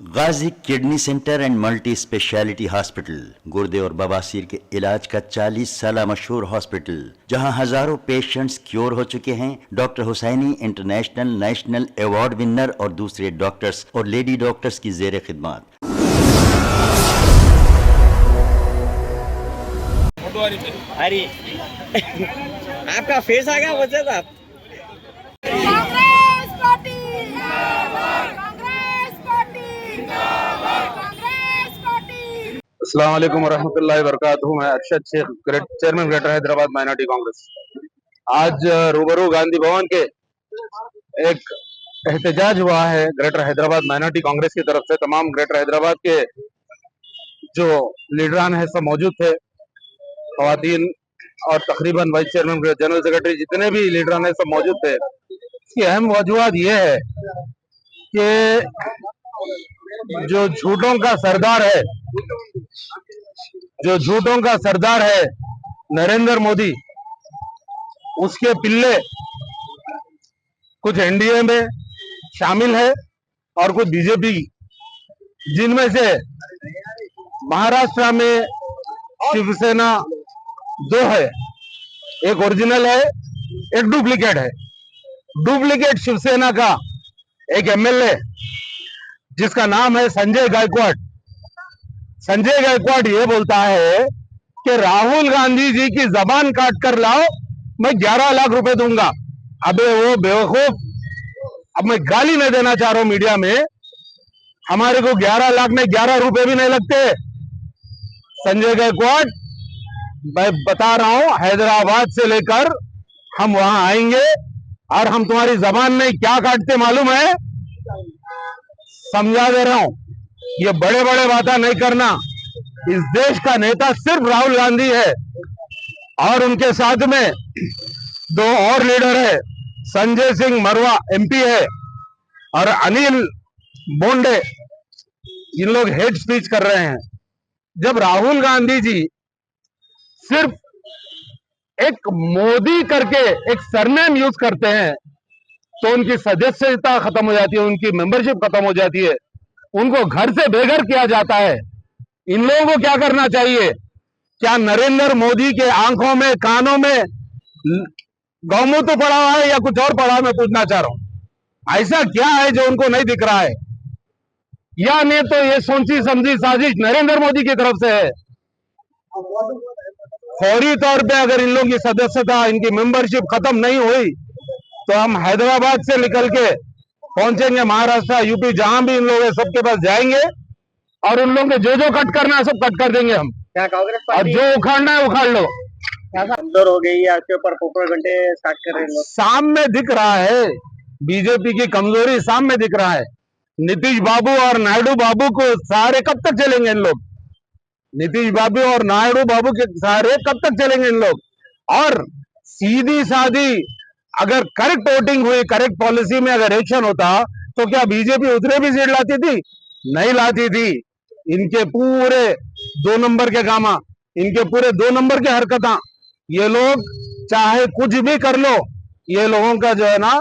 Ghazi kidney centre and multi speciality hospital गुर्दे और बवासीर के इलाज का 40 साल मशहूर हॉस्पिटल, जहां हजारों पेशेंट्स क्योर हो चुके हैं। Doctor Husaini international national award winner और दूसरे डॉक्टर्स और लेडी डॉक्टर्स की जेर खिदमत। अरे आपका फेस आ गया वजह साहब। कांग्रेस पार्टी जिंदाबाद, कांग्रेस पार्टी जिंदाबाद, कांग्रेस पार्टी। अस्सलाम वालेकुम वरहमतुल्लाहि वबरकातुहू। मैं Arshad Shaikh, chairman Greater Hyderabad minority Congress. आज रूबरू गांधी भवन के एक एहतजाज हुआ है ग्रेटर हैदराबाद माइनॉरिटी कांग्रेस की तरफ से। तमाम ग्रेटर हैदराबाद के जो लीडरान है सब मौजूद थे, खवातीन और तकरीबन वाइस चेयरमैन जनरल सेक्रेटरी जितने भी लीडरान है सब मौजूद थे। इसकी अहम वजूहत ये है कि जो झूठों का सरदार है नरेंद्र मोदी, उसके पिल्ले कुछ एनडीए में शामिल है और कुछ बीजेपी, जिनमें से महाराष्ट्र में शिवसेना दो है, एक ओरिजिनल है, एक डुप्लीकेट है। डुप्लीकेट शिवसेना का एक एमएलए जिसका नाम है संजय गायकवाड़। संजय गायकवाड़ ये बोलता है कि राहुल गांधी जी की जबान काट कर लाओ, मैं 11 लाख रुपए दूंगा। अबे वो बेवकूफ, अब मैं गाली नहीं देना चाह रहा हूं मीडिया में, हमारे को 11 लाख में 11 रुपए भी नहीं लगते। संजय गायकवाड़, मैं बता रहा हूं, हैदराबाद से लेकर हम वहां आएंगे और हम तुम्हारी जबान में क्या काटते मालूम है, समझा दे रहा हूं। ये बड़े बड़े बातें नहीं करना। इस देश का नेता सिर्फ राहुल गांधी है और उनके साथ में दो और लीडर है, संजय सिंह मरवा एमपी है और अनिल बोंडे। इन लोग हेट स्पीच कर रहे हैं। जब राहुल गांधी जी सिर्फ एक मोदी करके एक सरनेम यूज करते हैं तो उनकी सदस्यता खत्म हो जाती है, उनकी मेंबरशिप खत्म हो जाती है, उनको घर से बेघर किया जाता है। इन लोगों को क्या करना चाहिए? क्या नरेंद्र मोदी के आंखों में कानों में गौमूत्र पड़ा हुआ है या कुछ और पड़ा? मैं पूछना चाह रहा हूं, ऐसा क्या है जो उनको नहीं दिख रहा है? या नहीं तो ये सोची समझी साजिश नरेंद्र मोदी की तरफ से है। फौरी तौर पे अगर इन लोगों की सदस्यता, इनकी मेंबरशिप खत्म नहीं हुई तो हम हैदराबाद से निकल के पहुंचेंगे महाराष्ट्र, यूपी, जहां भी इन लोग सबके पास जाएंगे और उन लोगों के जो कट करना है सब कट कर देंगे हम। क्या कांग्रेस और पार्टी जो उखाड़ना है उखाड़ लो। कमजोर हो गई है, इसके ऊपर पोपड़ घंटे स्टार्ट कर रहे हैं लोग। सामने दिख रहा है बीजेपी की कमजोरी, सामने दिख रहा है। नीतीश बाबू और नायडू बाबू को सहारे कब तक चलेंगे इन लोग? नीतीश बाबू और नायडू बाबू के सहारे कब तक चलेंगे इन लोग? और सीधी सादी अगर करेक्ट वोटिंग हुई, करेक्ट पॉलिसी में अगर एक्शन होता तो क्या बीजेपी उतने भी सीट लाती थी? नहीं लाती थी। इनके पूरे 2 नंबर के कामा, इनके पूरे 2 नंबर के हरकता, ये लोग चाहे कुछ भी कर लो, ये लोगों का जो है ना,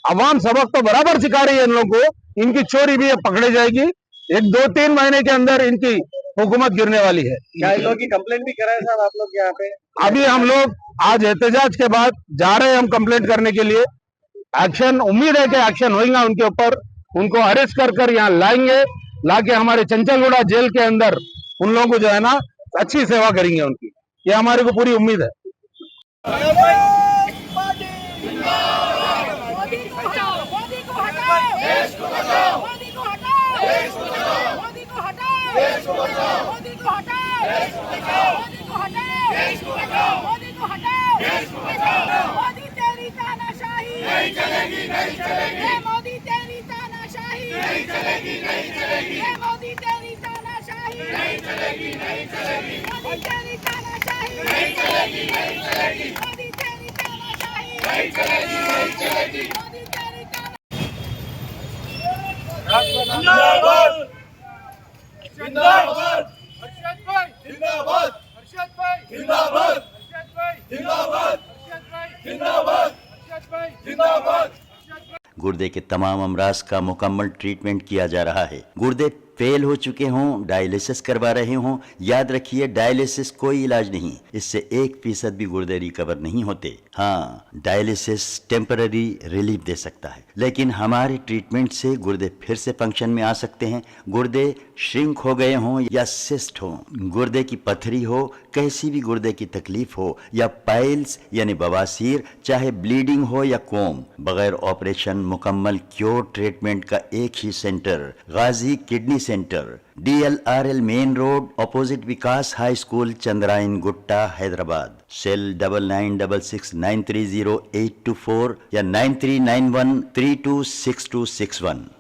अवाम सबक तो बराबर सिखा रही है इन लोगों को। इनकी चोरी भी पकड़ी जाएगी। 1-2-3 महीने के अंदर इनकी हुकूमत गिरने वाली है। क्या इन लोगों की कंप्लेंट भी कराए साहब आप लोग यहाँ पे? अभी हम लोग आज एहतजाज के बाद जा रहे हैं हम कंप्लेंट करने के लिए। एक्शन, उम्मीद है कि एक्शन होगा उनके ऊपर, उनको अरेस्ट कर यहाँ लाएंगे, लाके हमारे चंचलगुड़ा जेल के अंदर उन लोगों को जो है ना अच्छी सेवा करेंगे उनकी, ये हमारे को पूरी उम्मीद है। मोदी को हटाओ, मोदी को हटाओ, देश को बचाओ, मोदी को हटाओ, देश को बचाओ, मोदी को हटाओ, देश को बचाओ, मोदी को हटाओ, देश को बचाओ, मोदी को हटाओ, देश को बचाओ, मोदी को हटाओ, देश को बचाओ। मोदी तेरी तानाशाही नहीं चलेगी, नहीं चलेगी। ये मोदी तेरी तानाशाही नहीं चलेगी, नहीं चलेगी। ये मोदी तेरी तानाशाही नहीं चलेगी, नहीं चलेगी। मोदी तेरी तानाशाही नहीं चलेगी, नहीं चलेगी। मोदी तेरी तानाशाही नहीं चलेगी, नहीं चलेगी। मोदी तेरी जिंदाबाद जिंदाबाद अर्शद भाई जिंदाबाद अर्शद भाई जिंदाबाद अर्शद भाई जिंदाबाद अर्शद भाई जिंदाबाद अर्शद भाई जिंदाबाद। गुर्दे के तमाम अमराज का मुकम्मल ट्रीटमेंट किया जा रहा है। गुर्दे फेल हो चुके हों, डायलिसिस करवा रहे हों, याद रखिए डायलिसिस कोई इलाज नहीं, इससे 1% भी गुर्दे रिकवर नहीं होते। हाँ, डायलिसिस टेम्पररी रिलीफ दे सकता है, लेकिन हमारे ट्रीटमेंट से गुर्दे फिर से फंक्शन में आ सकते हैं। गुर्दे श्रिंक हो गए हों या सिस्ट हो, गुर्दे की पथरी हो, कैसी भी गुर्दे की तकलीफ हो, या पाइल्स यानी बवासीर, चाहे ब्लीडिंग हो या कोम, बगैर ऑपरेशन मुकम्मल क्योर ट्रीटमेंट का एक ही center, Ghazi kidney center, DLRL main road, opposite Vikas high school, Chandrayan Gutta, Hyderabad. Cell 9966930824 या 9391326261।